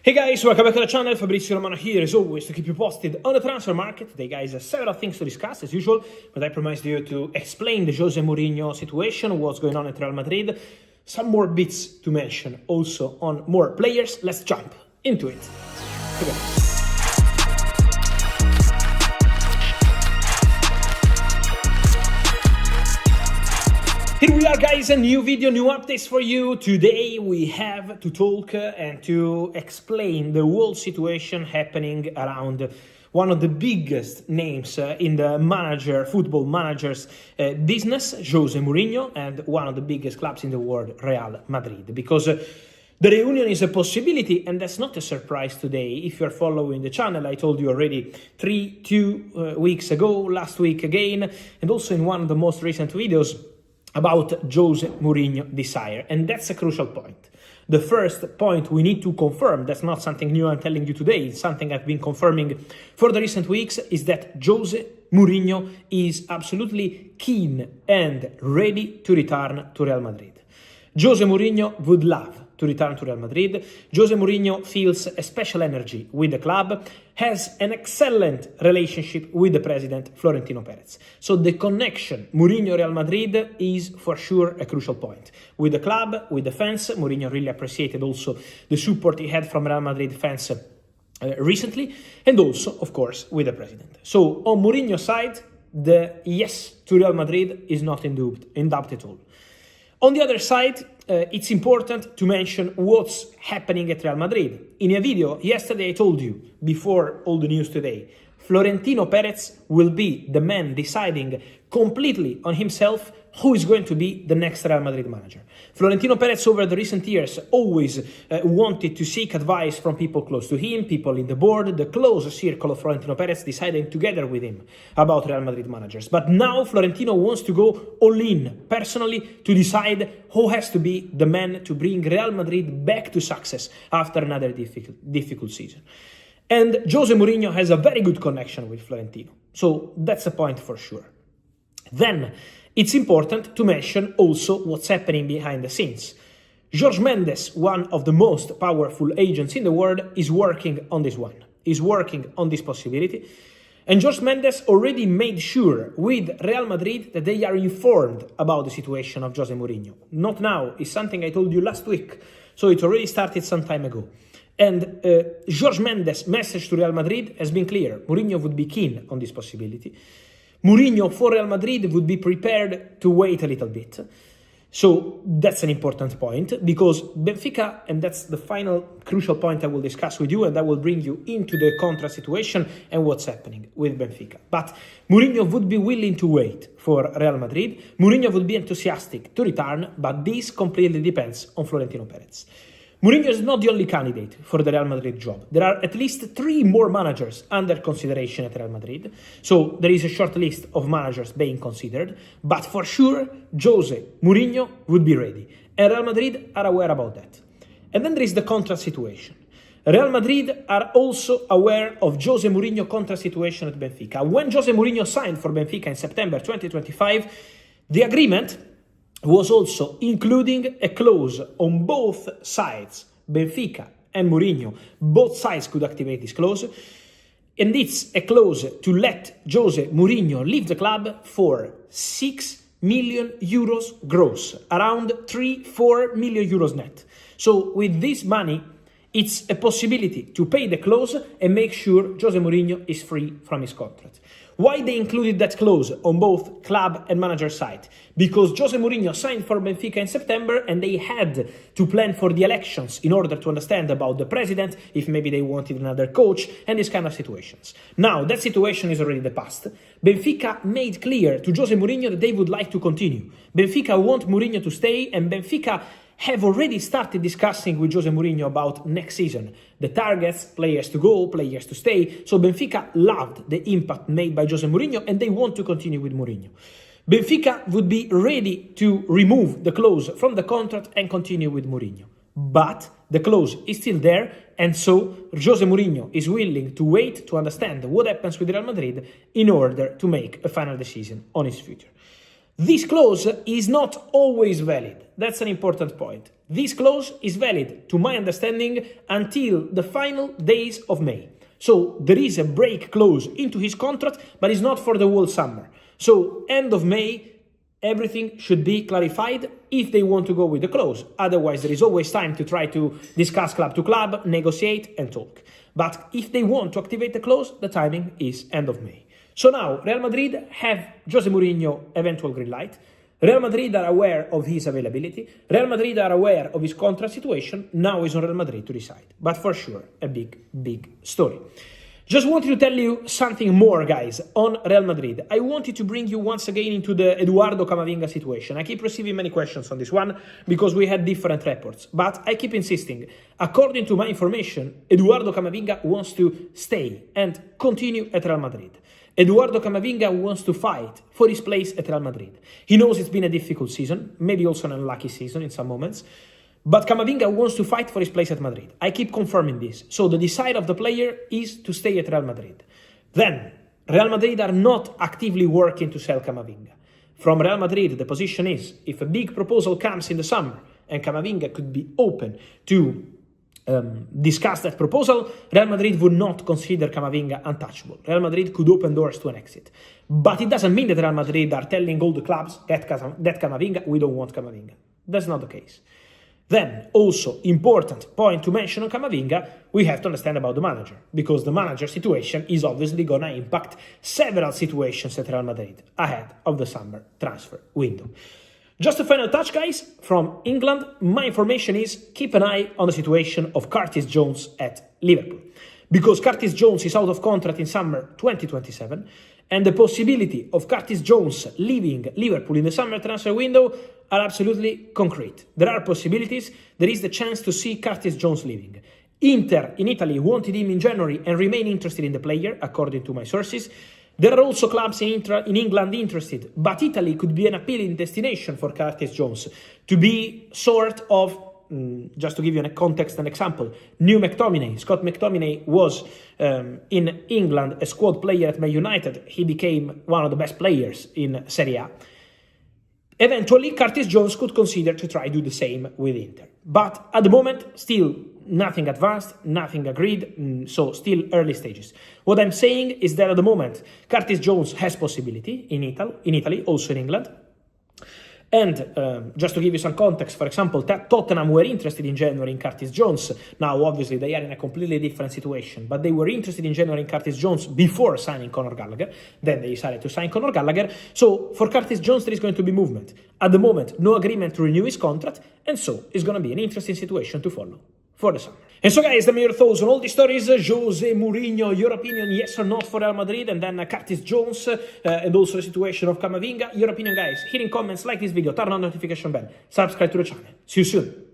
Hey guys, welcome back to the channel. Fabrizio Romano here as always to keep you posted on the transfer market. Today guys, several things to discuss as usual, but I promised you to explain the Jose Mourinho situation, what's going on at Real Madrid, some more bits to mention also on more players. Let's jump into it. Okay. Here we are guys, a new video, new updates for you. Today we have to talk and to explain the whole situation happening around one of the biggest names in the football managers business, Jose Mourinho, and one of the biggest clubs in the world, Real Madrid. Because the reunion is a possibility, and that's not a surprise today. If you're following the channel, I told you already 2 weeks ago, last week again, and also in one of the most recent videos, about Jose Mourinho desire. And that's a crucial point. The first point we need to confirm, that's not something new I'm telling you today, it's something I've been confirming for the recent weeks, is that Jose Mourinho is absolutely keen and ready to return to Real Madrid. Jose Mourinho would love to return to Real Madrid. Jose Mourinho feels a special energy with the club, has an excellent relationship with the president, Florentino Perez. So the connection Mourinho-Real Madrid is for sure a crucial point. With the club, with the fans, Mourinho really appreciated also the support he had from Real Madrid fans recently, and also, of course, with the president. So on Mourinho's side, the yes to Real Madrid is not in doubt at all. On the other side, it's important to mention what's happening at Real Madrid. In a video yesterday I told you, before all the news today, Florentino Perez will be the man deciding completely on himself who is going to be the next Real Madrid manager. Florentino Perez over the recent years always wanted to seek advice from people close to him, people in the board, the close circle of Florentino Perez deciding together with him about Real Madrid managers. But now Florentino wants to go all in personally to decide who has to be the man to bring Real Madrid back to success after another difficult season. And Jose Mourinho has a very good connection with Florentino. So that's a point for sure. Then it's important to mention also what's happening behind the scenes. Jorge Mendes, one of the most powerful agents in the world, is working on this one. Is working on this possibility. And Jorge Mendes already made sure with Real Madrid that they are informed about the situation of Jose Mourinho. Not now, it's something I told you last week. So it already started some time ago. And Jorge Mendes' message to Real Madrid has been clear. Mourinho would be keen on this possibility. Mourinho for Real Madrid would be prepared to wait a little bit. So that's an important point, because Benfica, and that's the final crucial point I will discuss with you, and that will bring you into the contract situation and what's happening with Benfica. But Mourinho would be willing to wait for Real Madrid. Mourinho would be enthusiastic to return, but this completely depends on Florentino Perez. Mourinho is not the only candidate for the Real Madrid job. There are at least 3 more managers under consideration at Real Madrid. So there is a short list of managers being considered. But for sure, Jose Mourinho would be ready. And Real Madrid are aware about that. And then there is the contract situation. Real Madrid are also aware of Jose Mourinho contract situation at Benfica. When Jose Mourinho signed for Benfica in September 2025, the agreement was also including a clause on both sides, Benfica and Mourinho. Both sides could activate this clause. And it's a clause to let Jose Mourinho leave the club for 6 million euros gross, around 3-4 million euros net. So with this money, it's a possibility to pay the clause and make sure Jose Mourinho is free from his contract. Why they included that clause on both club and manager side? Because Jose Mourinho signed for Benfica in September and they had to plan for the elections in order to understand about the president, if maybe they wanted another coach, and these kind of situations. Now, that situation is already the past. Benfica made clear to Jose Mourinho that they would like to continue. Benfica want Mourinho to stay, and Benfica have already started discussing with Jose Mourinho about next season. The targets, players to go, players to stay. So Benfica loved the impact made by Jose Mourinho and they want to continue with Mourinho. Benfica would be ready to remove the clause from the contract and continue with Mourinho. But the clause is still there, and so Jose Mourinho is willing to wait to understand what happens with Real Madrid in order to make a final decision on his future. This clause is not always valid. That's an important point. This clause is valid, to my understanding, until the final days of May. So there is a break clause into his contract, but it's not for the whole summer. So end of May, everything should be clarified if they want to go with the clause. Otherwise, there is always time to try to discuss club to club, negotiate and talk. But if they want to activate the clause, the timing is end of May. So now, Real Madrid have Jose Mourinho eventual green light. Real Madrid are aware of his availability. Real Madrid are aware of his contract situation. Now it's on Real Madrid to decide. But for sure, a big story. Just wanted to tell you something more, guys, on Real Madrid. I wanted to bring you once again into the Eduardo Camavinga situation. I keep receiving many questions on this one because we had different reports. But I keep insisting. According to my information, Eduardo Camavinga wants to stay and continue at Real Madrid. Eduardo Camavinga wants to fight for his place at Real Madrid. He knows it's been a difficult season, maybe also an unlucky season in some moments, but Camavinga wants to fight for his place at Madrid. I keep confirming this. So the desire of the player is to stay at Real Madrid. Then, Real Madrid are not actively working to sell Camavinga. From Real Madrid, the position is, if a big proposal comes in the summer and Camavinga could be open to discuss that proposal, Real Madrid would not consider Camavinga untouchable. Real Madrid could open doors to an exit. But it doesn't mean that Real Madrid are telling all the clubs, get Camavinga, we don't want Camavinga. That's not the case. Then, also, important point to mention on Camavinga, we have to understand about the manager, because the manager situation is obviously going to impact several situations at Real Madrid ahead of the summer transfer window. Just a final touch, guys, from England. My information is keep an eye on the situation of Curtis Jones at Liverpool, because Curtis Jones is out of contract in summer 2027, and the possibility of Curtis Jones leaving Liverpool in the summer transfer window are absolutely concrete. There are possibilities. There is the chance to see Curtis Jones leaving. Inter in Italy wanted him in January and remain interested in the player, according to my sources. There are also clubs in England interested, but Italy could be an appealing destination for Curtis Jones to be sort of, just to give you a context and example, new McTominay. Scott McTominay was in England a squad player at Man United. He became one of the best players in Serie A. Eventually, Curtis Jones could consider to try to do the same with Inter. But at the moment, still nothing advanced, nothing agreed, so still early stages. What I'm saying is that at the moment, Curtis Jones has possibility in Italy, also in England. And just to give you some context, for example, Tottenham were interested in January in Curtis Jones. Now, obviously, they are in a completely different situation, but they were interested in January in Curtis Jones before signing Conor Gallagher. Then they decided to sign Conor Gallagher. So for Curtis Jones, there is going to be movement. At the moment, no agreement to renew his contract, and so it's going to be an interesting situation to follow for the summer. And so, guys, let me hear your thoughts on all these stories. Jose Mourinho, your opinion, yes or not for Real Madrid, and then Curtis Jones, and also the situation of Camavinga. Your opinion, guys. Hit in comments, like this video, turn on notification bell, subscribe to the channel. See you soon.